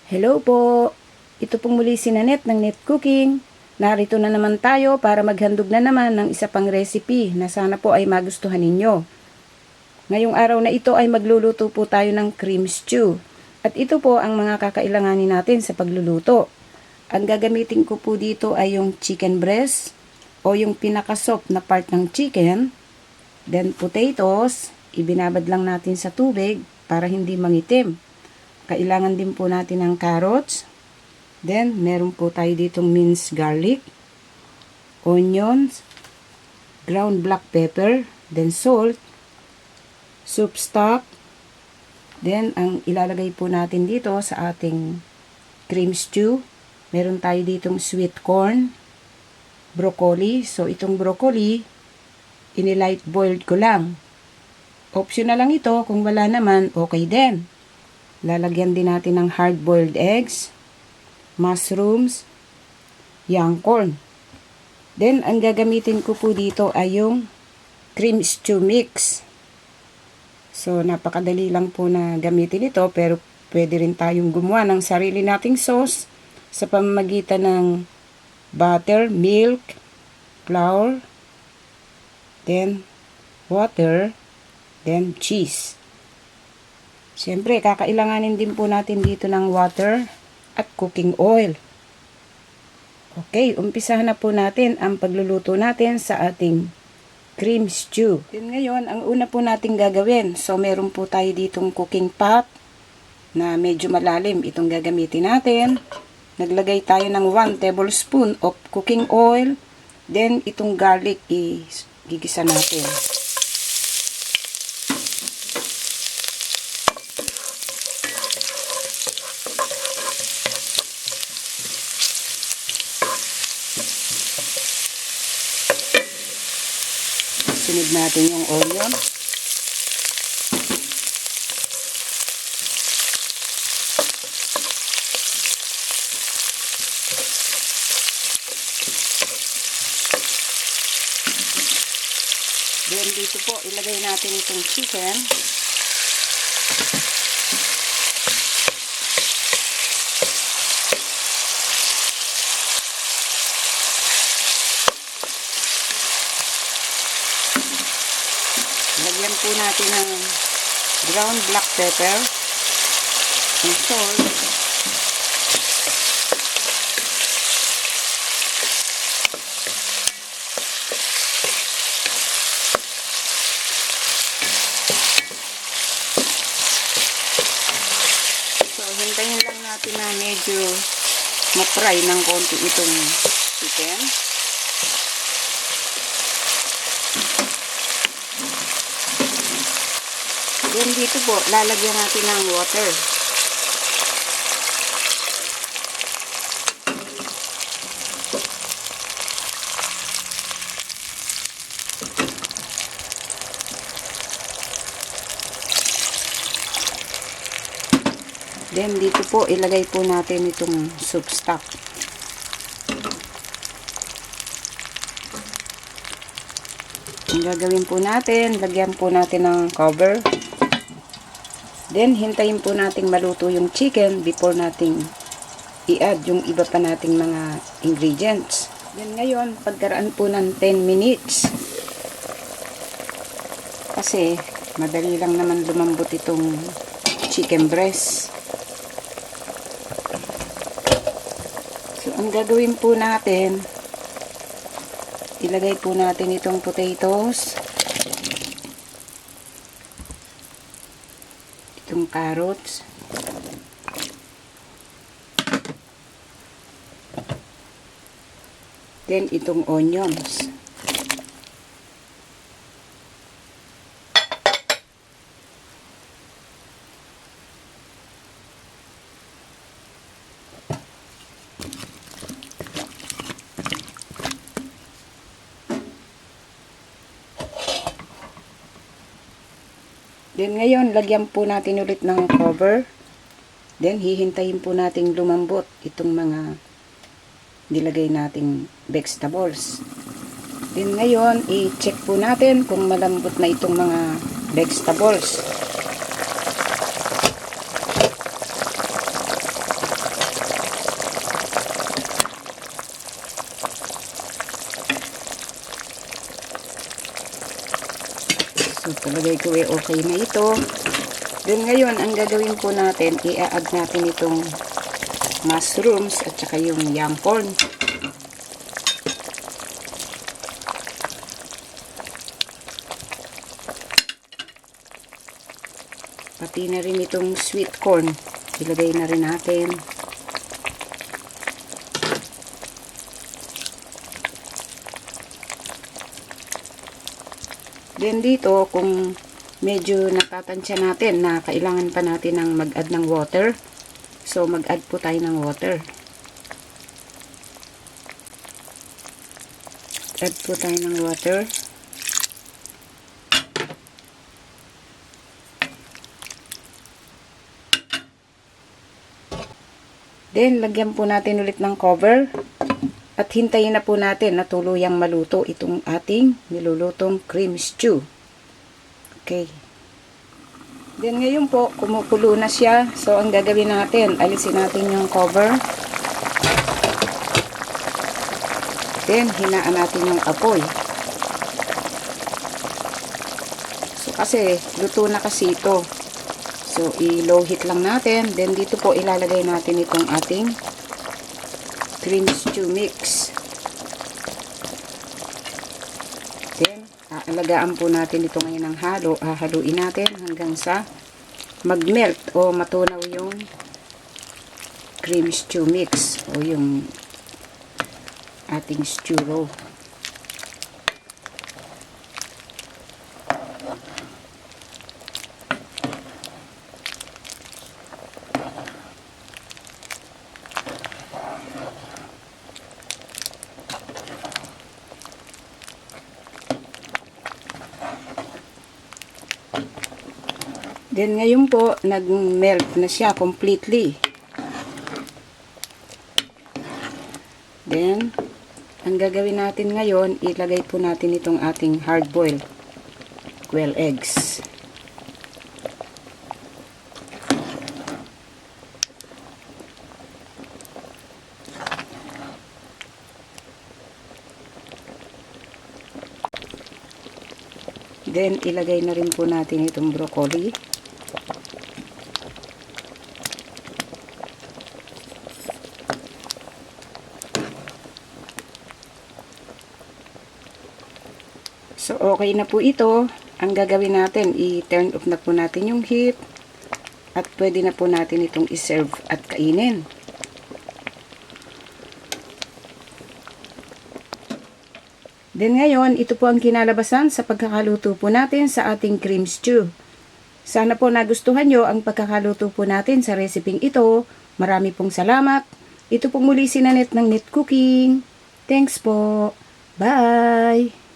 Hello po! Ito pong muli si Nanette ng Net Cooking. Narito na naman tayo para maghandog na naman ng isa pang recipe na sana po ay magustuhan ninyo. Ngayong araw na ito ay magluluto po tayo ng cream stew. At ito po ang mga kakailanganin natin sa pagluluto. Ang gagamitin ko po dito ay yung chicken breast o yung pinakasoft na part ng chicken. Then potatoes, ibinabad lang natin sa tubig para hindi mangitim. Kailangan din po natin ng carrots. Then, meron po tayo ditong minced garlic, onions, ground black pepper, then salt, soup stock. Then, ang ilalagay po natin dito sa ating cream stew, meron tayo ditong sweet corn, broccoli. So, itong broccoli, inilight boiled ko lang. Optional lang ito, kung wala naman, okay din. Lalagyan din natin ng hard-boiled eggs, mushrooms, young corn. Then, ang gagamitin ko po dito ay yung cream stew mix. So, napakadali lang po na gamitin ito, pero pwede rin tayong gumawa ng sarili nating sauce sa pamamagitan ng butter, milk, flour, then water, then cheese. Siyempre, kakailanganin din po natin dito ng water at cooking oil. Okay, umpisahan na po natin ang pagluluto natin sa ating cream stew. Then ngayon, ang una po natin gagawin, so meron po tayo ditong cooking pot na medyo malalim. Itong gagamitin natin. Naglagay tayo ng 1 tablespoon of cooking oil. Then, itong garlic gigisa natin. Sunod natin yung onion. Then dito po, ilagay natin itong chicken. Lagyan po natin ng ground black pepper and salt. So, hintayin lang natin na medyo ma-fry ng konti itong chicken. Then dito po, lalagyan natin ng water. Then dito po, ilagay po natin itong soup stock. Ang gagawin po natin, lagyan po natin ng cover. Then, hintayin po nating maluto yung chicken before nating i-add yung iba pa nating mga ingredients. Then, ngayon, pagkaraan po ng 10 minutes. Kasi, madali lang naman lumambot itong chicken breast. So, ang gagawin po natin, ilagay po natin itong potatoes, itong carrots, then itong onions. Then ngayon, lagyan po natin ulit ng cover. Then hihintayin po nating lumambot itong mga nilagay nating vegetables. Then ngayon, i-check po natin kung malambot na itong mga vegetables. palagay ko okay na ito. Then ngayon, ang gagawin po natin, i-add natin itong mushrooms at saka yung yam corn. Pati na rin itong sweet corn. Ilagay na rin natin. Then dito, kung medyo natatansya natin na kailangan pa natin ng mag-add ng water, so mag-add po tayo ng water. Add po tayo ng water. Then, lagyan po natin ulit ng cover. At hintayin na po natin na tuluyang maluto itong ating nilulutong cream stew. Okay. Then ngayon po, kumukulo na siya. So, ang gagawin natin, alisin natin yung cover. Then, hinaan natin yung apoy. So, kasi, luto na kasi ito. So, i-low heat lang natin. Then, dito po ilalagay natin itong ating cream stew mix. Then, aalagaan po natin ito ngayon ng halo. Haluin natin hanggang sa mag-melt o matunaw yung cream stew mix o yung ating stew roe. Then, ngayon po, nag-melt na siya completely. Then, ang gagawin natin ngayon, ilagay po natin itong ating hard-boiled quail eggs. Then, ilagay na rin po natin itong broccoli. So, okay na po ito. Ang gagawin natin, i-turn off na po natin yung heat. At pwede na po natin itong i-serve at kainin. Then ngayon, ito po ang kinalabasan sa pagkakaluto po natin sa ating cream stew. Sana po nagustuhan nyo ang pagkakaluto po natin sa reseping ito. Marami pong salamat. Ito po muli si Nanette ng Net Cooking. Thanks po. Bye!